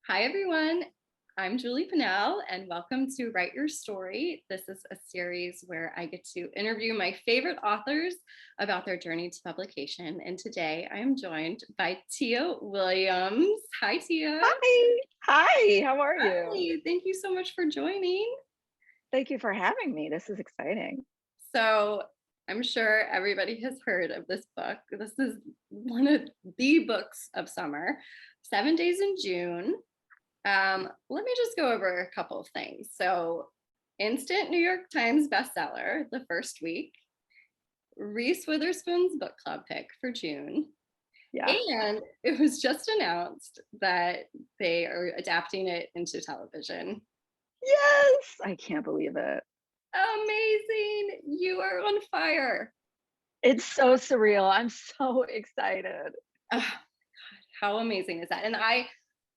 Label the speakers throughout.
Speaker 1: Hi, everyone. I'm Julie Pennell, and welcome to Write Your Story. This is a series where I get to interview my favorite authors about their journey to publication. And today I am joined by Tia Williams. Hi, Tia.
Speaker 2: Hi. Hi, how are you?
Speaker 1: Hi, thank you so much for joining.
Speaker 2: Thank you for having me. This is exciting.
Speaker 1: So, I'm sure everybody has heard of this book. This is one of the books of summer, 7 Days in June. Let me just go over a couple of things. So, instant New York Times bestseller the first week, Reese Witherspoon's book club pick for June,
Speaker 2: Yeah.
Speaker 1: and it was just announced that they are adapting it into television.
Speaker 2: Yes, I can't believe it.
Speaker 1: Amazing! You are on fire.
Speaker 2: It's so surreal. I'm so excited.
Speaker 1: Oh, how amazing is that? And I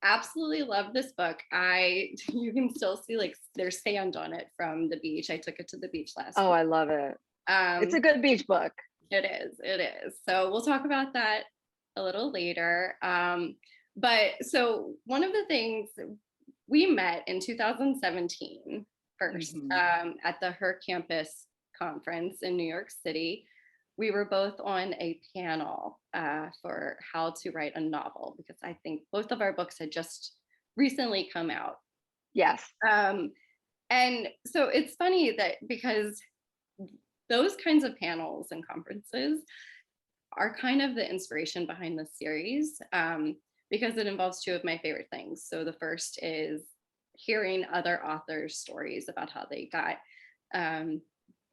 Speaker 1: absolutely love this book. I you can still see like there's sand on it from the beach. I took it to the beach last
Speaker 2: Oh,
Speaker 1: week.
Speaker 2: I love it. It's
Speaker 1: Um,
Speaker 2: a good beach book.
Speaker 1: It is. It is. So we'll talk about that a little later. But so one of the things we met in 2017 first
Speaker 2: Mhm.
Speaker 1: at the Her Campus conference in New York City. We were both on a panel for how to write a novel because I think both of our books had just recently come out.
Speaker 2: Yes.
Speaker 1: Um, and so it's funny that because those kinds of panels and conferences are kind of the inspiration behind this series because it involves two of my favorite things. So the first is hearing other authors' stories about how they got um,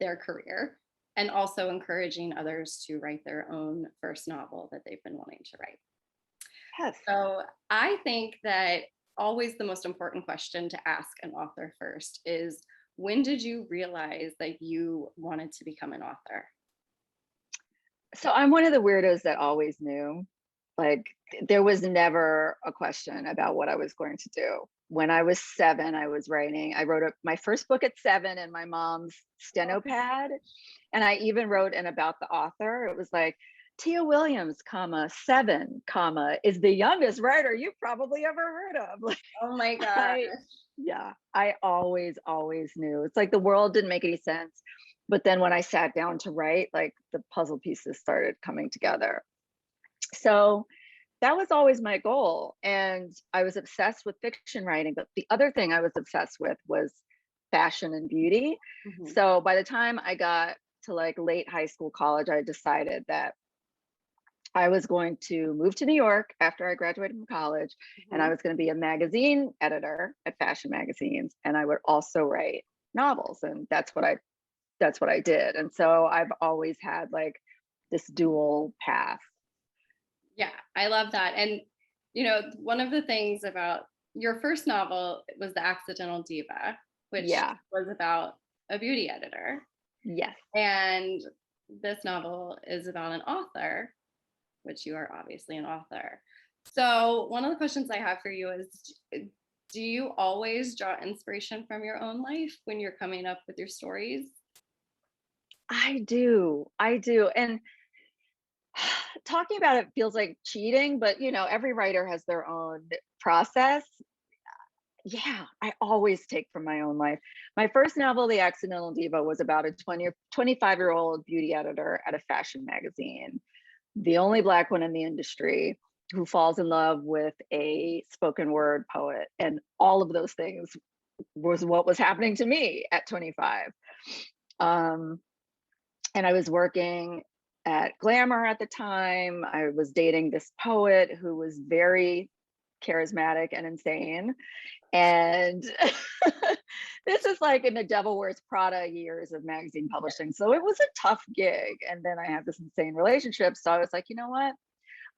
Speaker 1: their career, and also encouraging others to write their own first novel that they've been wanting to write.
Speaker 2: Yes.
Speaker 1: So I think that always the most important question to ask an author first is, when did you realize that you wanted to become an author?
Speaker 2: So I'm one of the weirdos that always knew. Like, there was never a question about what I was going to do. When I was 7, I was writing. I wrote my first book at 7 in my mom's steno pad, and I even wrote in about the author. It was like, Tia Williams, comma, 7, comma, is the youngest writer you've probably ever heard of. Like,
Speaker 1: Oh my God.
Speaker 2: I yeah, I always knew. It's like the world didn't make any sense. But then when I sat down to write, like the puzzle pieces started coming together. So that was always my goal. And I was obsessed with fiction writing. But the other thing I was obsessed with was fashion and beauty.
Speaker 1: Mhm,
Speaker 2: So by the time I got to like late high school, college, I decided that I was going to move to New York after I graduated from college, and I
Speaker 1: mhm.
Speaker 2: was going to be a magazine editor at fashion magazines, and I would also write novels, and that's what I did. And so I've always had like this dual path.
Speaker 1: Yeah, I love that. And, one of the things about your first novel was The Accidental Diva, which
Speaker 2: Yeah.
Speaker 1: was about a beauty editor.
Speaker 2: Yes.
Speaker 1: And this novel is about an author, which you are obviously an author. So, one of the questions I have for you is, do you always draw inspiration from your own life when you're coming up with your stories?
Speaker 2: I do. I do. And talking about it feels like cheating, but every writer has their own process. Yeah, I always take from my own life. My first novel, The Accidental Diva, was about a 20 or 25-year-old beauty editor at a fashion magazine, the only Black one in the industry who falls in love with a spoken word poet. And all of those things was what was happening to me at 25. Um, and I was working at Glamour at the time. I was dating this poet who was very charismatic and insane. And this is like in the Devil Wears Prada years of magazine publishing. So it was a tough gig. And then I had this insane relationship. So I was like, you know what?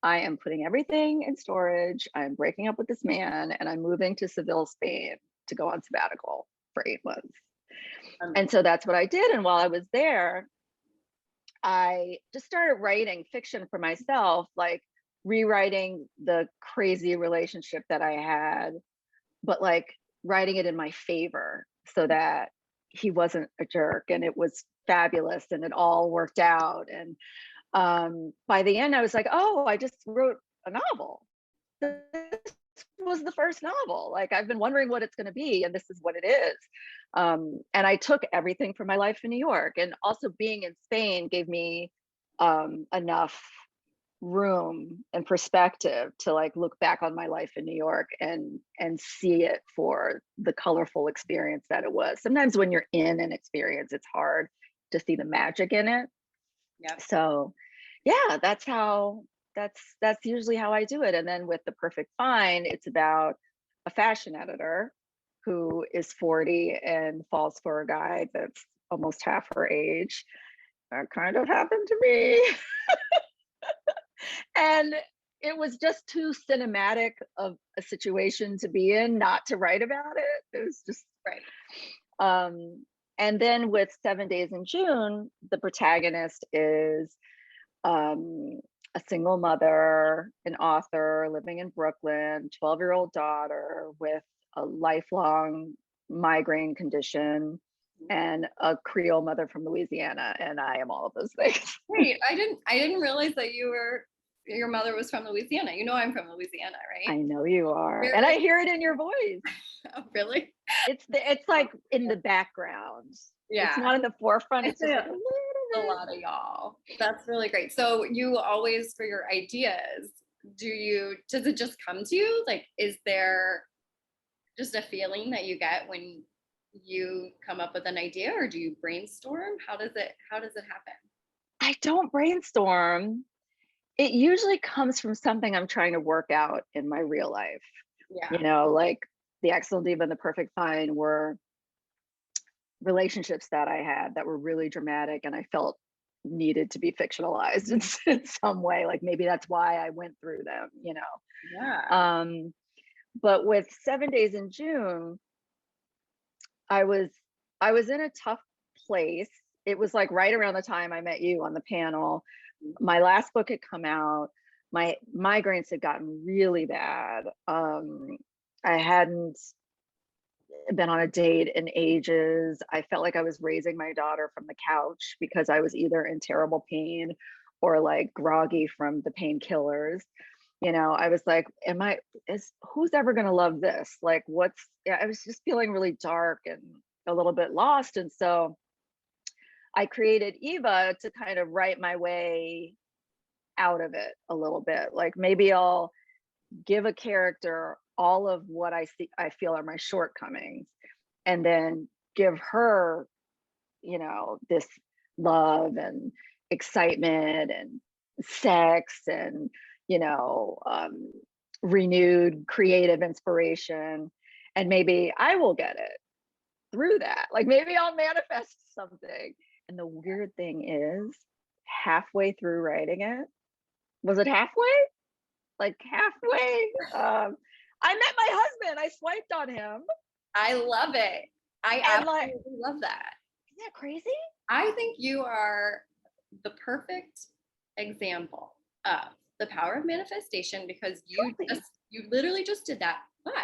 Speaker 2: I am putting everything in storage. I'm breaking up with this man and I'm moving to Seville, Spain to go on sabbatical for 8 months. And so that's what I did. And while I was there, I just started writing fiction for myself, like rewriting the crazy relationship that I had, but like writing it in my favor so that he wasn't a jerk and it was fabulous and it all worked out. And by the end, I was like, oh, I just wrote a novel. This was the first novel. Like, I've been wondering what it's going to be, and this is what it is. And I took everything from my life in New York, and also being in Spain gave me enough room and perspective to like look back on my life in New York and see it for the colorful experience that it was. Sometimes when you're in an experience, it's hard to see the magic in it.
Speaker 1: Yep.
Speaker 2: So yeah, that's usually how I do it. And then with The Perfect Find, it's about a fashion editor who is 40 and falls for a guy that's almost half her age. That kind of happened to me. And it was just too cinematic of a situation to be in not to write about it. It was just
Speaker 1: Right.
Speaker 2: And then with 7 Days in June, the protagonist is a single mother, an author living in Brooklyn, 12-year-old daughter with a lifelong migraine condition, and a Creole mother from Louisiana. And I am all of those things.
Speaker 1: Wait, I didn't realize that your mother was from Louisiana. You know I'm from Louisiana,
Speaker 2: I
Speaker 1: right?
Speaker 2: know you are.
Speaker 1: Where
Speaker 2: And I
Speaker 1: is-
Speaker 2: hear it in your voice.
Speaker 1: Oh, really?
Speaker 2: It's like in the background. It's
Speaker 1: Yeah.
Speaker 2: not in the forefront. It's
Speaker 1: It's
Speaker 2: just like a little
Speaker 1: a
Speaker 2: bit.
Speaker 1: lot of y'all. That's really great. So you always, for your ideas, does it just come to you? Like, is there just a feeling that you get when you come up with an idea, or do you brainstorm? How does it happen?
Speaker 2: I don't brainstorm. It usually comes from something I'm trying to work out in my real life.
Speaker 1: Yeah.
Speaker 2: Like The Excellent Diva and The Perfect Find were relationships that I had that were really dramatic, and I felt needed to be fictionalized in some way. Like maybe that's why I went through them.
Speaker 1: Yeah.
Speaker 2: But with 7 Days in June, I was in a tough place. It was like right around the time I met you on the panel. My last book had come out. My migraines had gotten really bad. I hadn't been on a date in ages. I felt like I was raising my daughter from the couch because I was either in terrible pain or like groggy from the painkillers. I was like, who's ever going to love this? Like, I was just feeling really dark and a little bit lost. And so I created Eva to kind of write my way out of it a little bit. Like maybe I'll give a character all of what I feel are my shortcomings, and then give her, this love and excitement and sex and, renewed creative inspiration. And maybe I will get it through that. Like maybe I'll manifest something. And the weird thing is, halfway through writing it, was it halfway? Like halfway, I met my husband. I swiped on him.
Speaker 1: I love it. I
Speaker 2: And like,
Speaker 1: absolutely love that.
Speaker 2: isn't that crazy?
Speaker 1: I think you are the perfect example of the power of manifestation, because
Speaker 2: Totally.
Speaker 1: you literally just did that. But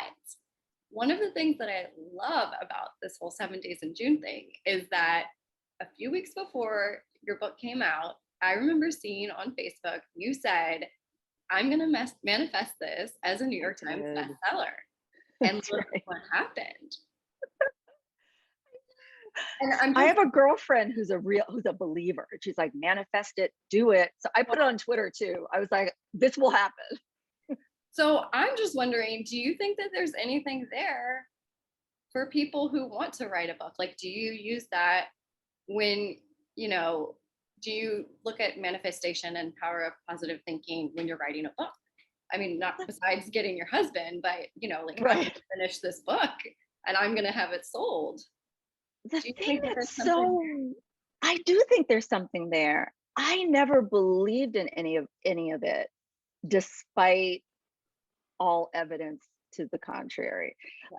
Speaker 1: one of the things that I love about this whole 7 Days in June thing is that a few weeks before your book came out, I remember seeing on Facebook, you said, I'm going to manifest this as a New York Times bestseller. And look what happened. And
Speaker 2: I have a girlfriend who's a believer. She's like, manifest it, do it. So I put it on Twitter too. I was like, this will happen.
Speaker 1: So I'm just wondering, do you think that there's anything there for people who want to write a book? Like, do you use that when, do you look at manifestation and power of positive thinking when you're writing a book? I mean, not besides getting your husband, but, like,
Speaker 2: Right.
Speaker 1: I'm going to finish this book and I'm going to have it sold.
Speaker 2: The thing that's I do think there's something there. I never believed in any of it, despite all evidence to the contrary.
Speaker 1: Yeah.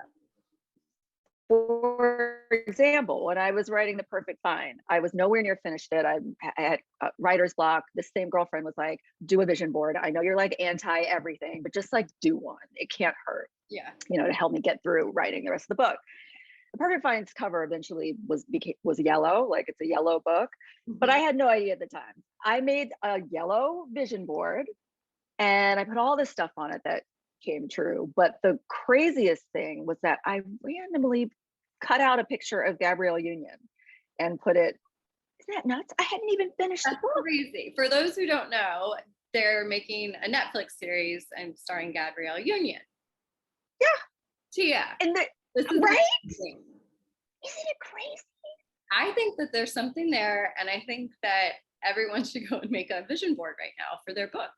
Speaker 2: For example, when I was writing The Perfect Find, I was nowhere near finished it. I had writer's block. This same girlfriend was like, do a vision board. I know you're like anti everything, but just like do one. It can't hurt.
Speaker 1: Yeah.
Speaker 2: To help me get through writing the rest of the book. The Perfect Find's cover eventually was yellow, like it's a yellow book, but I had no idea at the time. I made a yellow vision board and I put all this stuff on it that came true. But the craziest thing was that I randomly cut out a picture of Gabrielle Union and put it. Isn't that nuts? I hadn't even finished the
Speaker 1: That's
Speaker 2: book.
Speaker 1: crazy. For those who don't know, they're making a Netflix series and starring Gabrielle Union.
Speaker 2: Yeah.
Speaker 1: Tia.
Speaker 2: And
Speaker 1: This is
Speaker 2: right?
Speaker 1: amazing.
Speaker 2: Isn't it crazy?
Speaker 1: I think that there's something there, and I think that everyone should go and make a vision board right now for their book.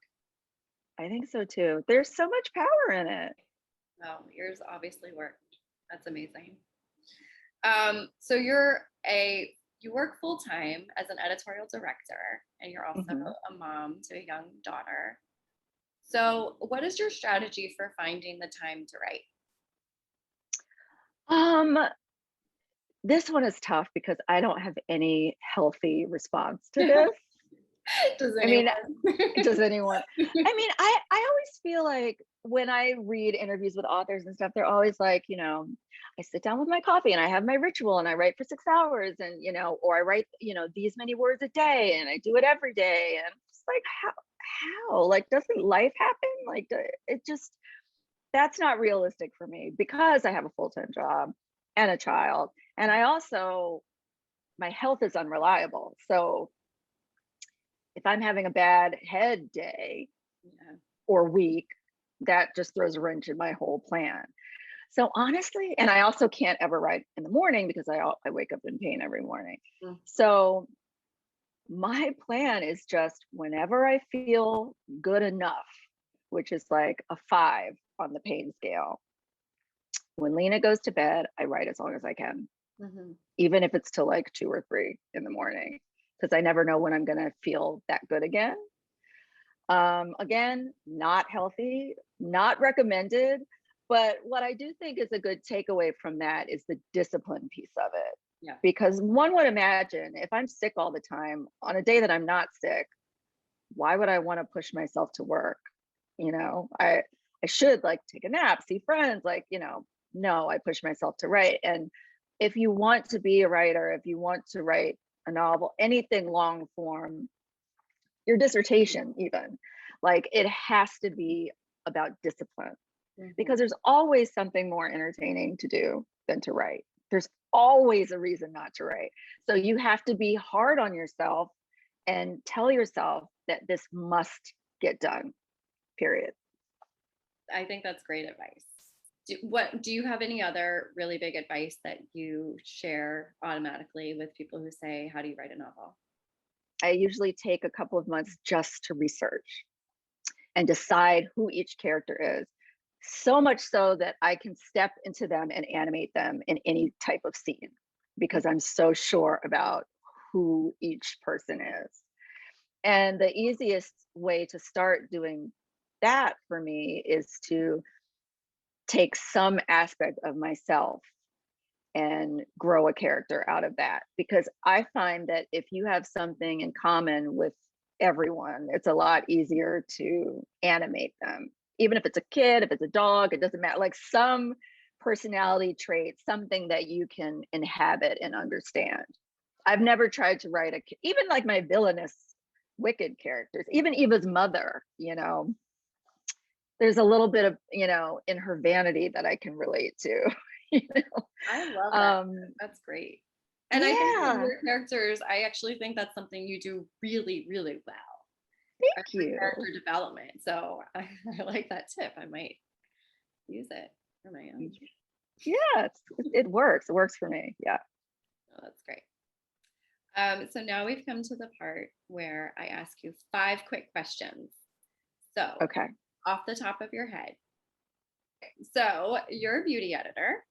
Speaker 2: I think so too. There's so much power in it.
Speaker 1: Oh, yours obviously worked. That's amazing. So you work full time as an editorial director, and you're also a mom to a young daughter. So, what is your strategy for finding the time to write?
Speaker 2: Um, this one is tough because I don't have any healthy response to this.
Speaker 1: Does
Speaker 2: I mean,
Speaker 1: anyone?
Speaker 2: does anyone? I mean, I always feel like when I read interviews with authors and stuff, they're always like, I sit down with my coffee and I have my ritual and I write for 6 hours and, or I write, these many words a day and I do it every day. And it's like, how? Like, doesn't life happen? Like, it just, that's not realistic for me because I have a full-time job and a child. And I also, my health is unreliable. So if I'm having a bad head day or week, that just throws a wrench in my whole plan. So honestly, and I also can't ever write in the morning because I wake up in pain every morning. So my plan is just whenever I feel good enough, which is like a 5 on the pain scale. When Lena goes to bed, I write as long as I can, even if it's till like 2 or 3 in the morning, because I never know when I'm going to feel that good again. Again, not healthy, not recommended. But what I do think is a good takeaway from that is the discipline piece of it.
Speaker 1: Yeah.
Speaker 2: Because one would imagine if I'm sick all the time, on a day that I'm not sick, why would I want to push myself to work? I should like take a nap, see friends, no, I push myself to write. And if you want to be a writer, if you want to write a novel, anything long form, your dissertation even, like it has to be about discipline. Because there's always something more entertaining to do than to write. There's always a reason not to write. So you have to be hard on yourself and tell yourself that this must get done, period.
Speaker 1: I think that's great advice. Do you have any other really big advice that you share automatically with people who say, how do you write a novel?
Speaker 2: I usually take a couple of months just to research and decide who each character is. So much so that I can step into them and animate them in any type of scene because I'm so sure about who each person is. And the easiest way to start doing that for me is to take some aspect of myself and grow a character out of that. Because I find that if you have something in common with everyone, it's a lot easier to animate them. Even if it's a kid, if it's a dog, it doesn't matter. Like some personality trait, something that you can inhabit and understand. I've never tried to write even like my villainous, wicked characters, even Eva's mother, there's a little bit of, in her vanity that I can relate to.
Speaker 1: I love that. That's great. And I think with your characters, I actually think that's something you do really, really well.
Speaker 2: Thank you.
Speaker 1: Character development. So I like that tip. I might use it for my own.
Speaker 2: Yeah, it works. It works for me. Yeah.
Speaker 1: Oh, that's great. So now we've come to the part where I ask you 5 quick questions. So,
Speaker 2: okay,
Speaker 1: off the top of your head. So you're a beauty editor.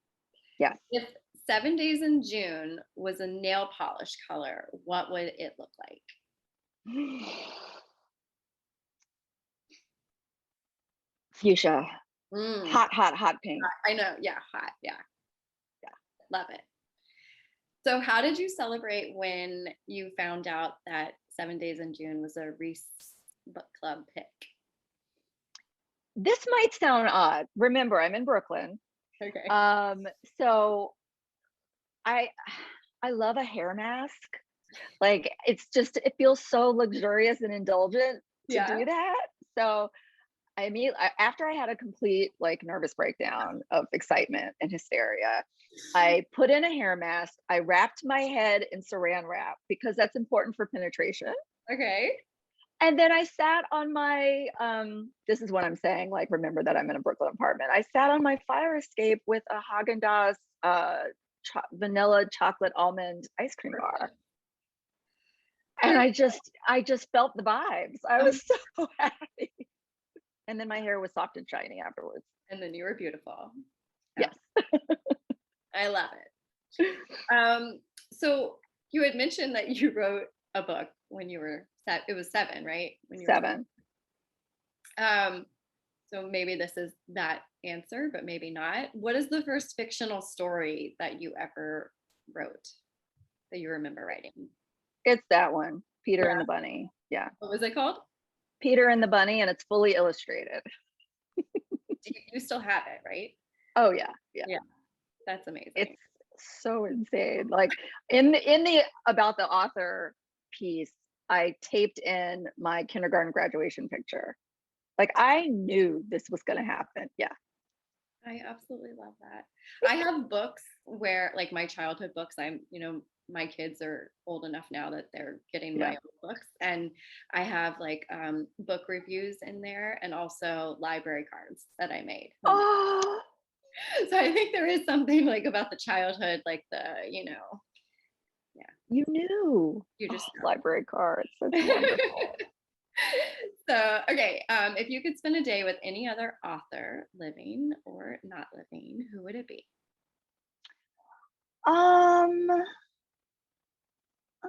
Speaker 2: Yes.
Speaker 1: If 7 Days in June was a nail polish color, what would it look like?
Speaker 2: Fuchsia. Hot pink.
Speaker 1: I know. Yeah, hot. Yeah. Love it. So how did you celebrate when you found out that 7 Days in June was a Reese Book Club pick?
Speaker 2: This might sound odd. Remember, I'm in Brooklyn.
Speaker 1: Okay.
Speaker 2: So I love a hair mask. Like it feels so luxurious and indulgent to do that. So after I had a complete like nervous breakdown of excitement and hysteria, I put in a hair mask. I wrapped my head in saran wrap because that's important for penetration.
Speaker 1: Okay.
Speaker 2: And then I sat on my this is what I'm saying, like remember that I'm in a Brooklyn apartment. I sat on my fire escape with a Haagen-Dazs vanilla chocolate almond ice cream bar. And I just felt the vibes. I was so happy. And then my hair was soft and shiny afterwards.
Speaker 1: And then you were beautiful.
Speaker 2: Yes.
Speaker 1: I love it. So you had mentioned that you wrote a book when you were it was 7, right? When you were
Speaker 2: 7.
Speaker 1: So maybe this is that answer, but maybe not. What is the first fictional story that you ever wrote that you remember writing?
Speaker 2: It's that one, Peter
Speaker 1: Yeah.
Speaker 2: and the Bunny. Yeah.
Speaker 1: What was it called?
Speaker 2: Peter and the Bunny, and it's fully illustrated.
Speaker 1: You still have it, right?
Speaker 2: Oh yeah. Yeah.
Speaker 1: Yeah. That's amazing.
Speaker 2: It's so insane. Like in the about the author piece, I taped in my kindergarten graduation picture. Like I knew this was going to happen. Yeah.
Speaker 1: I absolutely love that. I have books where, like my childhood books, my kids are old enough now that they're getting my
Speaker 2: Yeah.
Speaker 1: own books. And I have like book reviews in there and also library cards that I made.
Speaker 2: Oh,
Speaker 1: So I think there is something like about the childhood, like yeah,
Speaker 2: you knew.
Speaker 1: you just
Speaker 2: Library cards. That's wonderful.
Speaker 1: So, okay, if you could spend a day with any other author, living or not living, who would it be?
Speaker 2: Um, I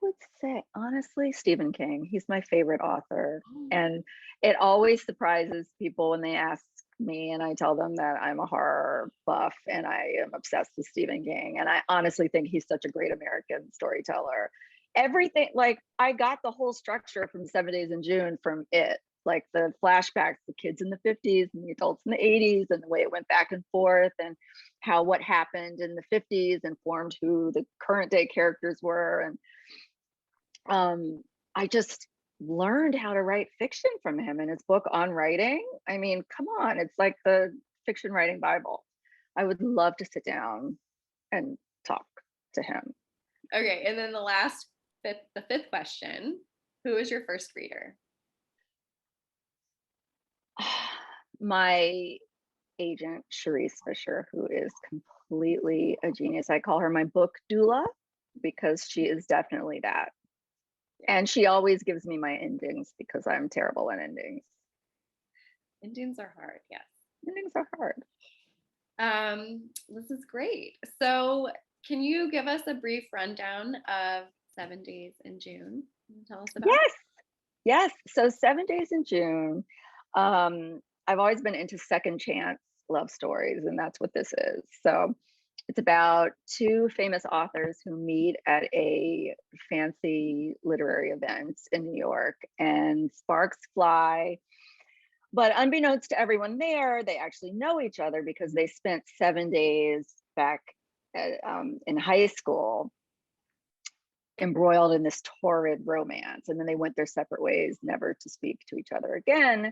Speaker 2: would say honestly, Stephen King. He's my favorite author.
Speaker 1: Oh,
Speaker 2: And it always surprises people when they ask me and I tell them that I'm a horror buff and I am obsessed with Stephen King. And I honestly think he's such a great American storyteller. Everything, like I got the whole structure from 7 Days in June from it, like the flashbacks, the kids in the 50s and the adults in the 80s, and the way it went back and forth, and how what happened in the 50s informed who the current day characters were. And I just learned how to write fiction from him and his book on writing. I mean, come on, it's like the fiction writing Bible. I would love to sit down and talk to him.
Speaker 1: okay, and then the fifth question: who is your first reader?
Speaker 2: My agent, Charisse Fisher, who is completely a genius. I call her my book doula because she is definitely that. And she always gives me my endings because I'm terrible at endings.
Speaker 1: Endings are hard, yes.
Speaker 2: Endings are hard.
Speaker 1: This is great. So, can you give us a brief rundown of 7 Days in June? Can you tell us about it?
Speaker 2: Yes. Yes. So 7 Days in June. I've always been into second chance love stories, and that's what this is. So it's about two famous authors who meet at a fancy literary event in New York, and sparks fly. But unbeknownst to everyone there, they actually know each other because they spent 7 days back in high school embroiled in this torrid romance. And then they went their separate ways, never to speak to each other again.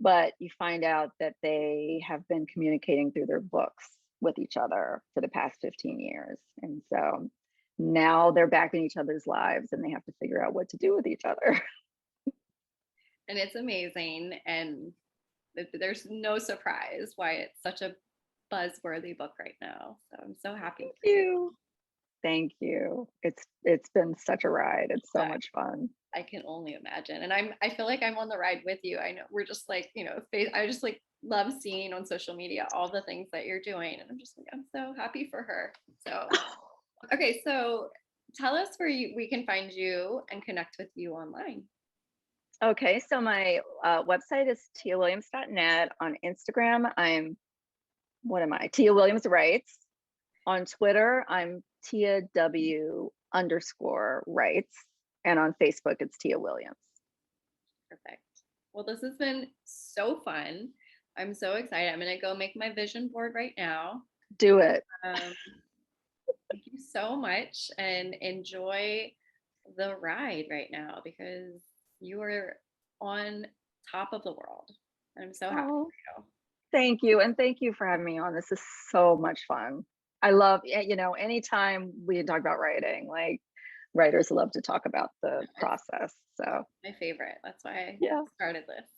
Speaker 2: But you find out that they have been communicating through their books with each other for the past 15 years. And so now they're back in each other's lives and they have to figure out what to do with each other.
Speaker 1: And it's amazing, and there's no surprise why it's such a buzzworthy book right now. So I'm so happy for you.
Speaker 2: Thank you. It's been such a ride. It's so much fun.
Speaker 1: I can only imagine. And I feel like I'm on the ride with you. I know we're just like, I just like love seeing on social media all the things that you're doing. And I'm just like, I'm so happy for her. So, okay. So tell us where we can find you and connect with you online.
Speaker 2: Okay. So my website is tiawilliams.net. On Instagram, what am I? Tia Williams Writes. On Twitter, I'm Tia W_writes. And on Facebook, it's Tia Williams.
Speaker 1: Perfect. Well, this has been so fun. I'm so excited. I'm going to go make my vision board right now.
Speaker 2: Do it.
Speaker 1: Thank you so much, and enjoy the ride right now because you are on top of the world. I'm so happy
Speaker 2: Oh,
Speaker 1: for you.
Speaker 2: thank you. And thank you for having me on. This is so much fun. I love, anytime we can talk about writing, like writers love to talk about the
Speaker 1: It's
Speaker 2: process. So,
Speaker 1: my favorite. That's why I
Speaker 2: yeah,
Speaker 1: started this.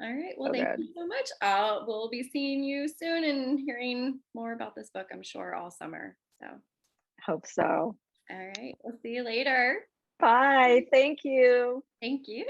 Speaker 1: All right. Well,
Speaker 2: so
Speaker 1: thank
Speaker 2: good.
Speaker 1: you so much. We'll be seeing you soon and hearing more about this book, I'm sure, all summer. So,
Speaker 2: Hope so.
Speaker 1: all right. We'll see you later.
Speaker 2: Bye. Thank you.
Speaker 1: Thank you.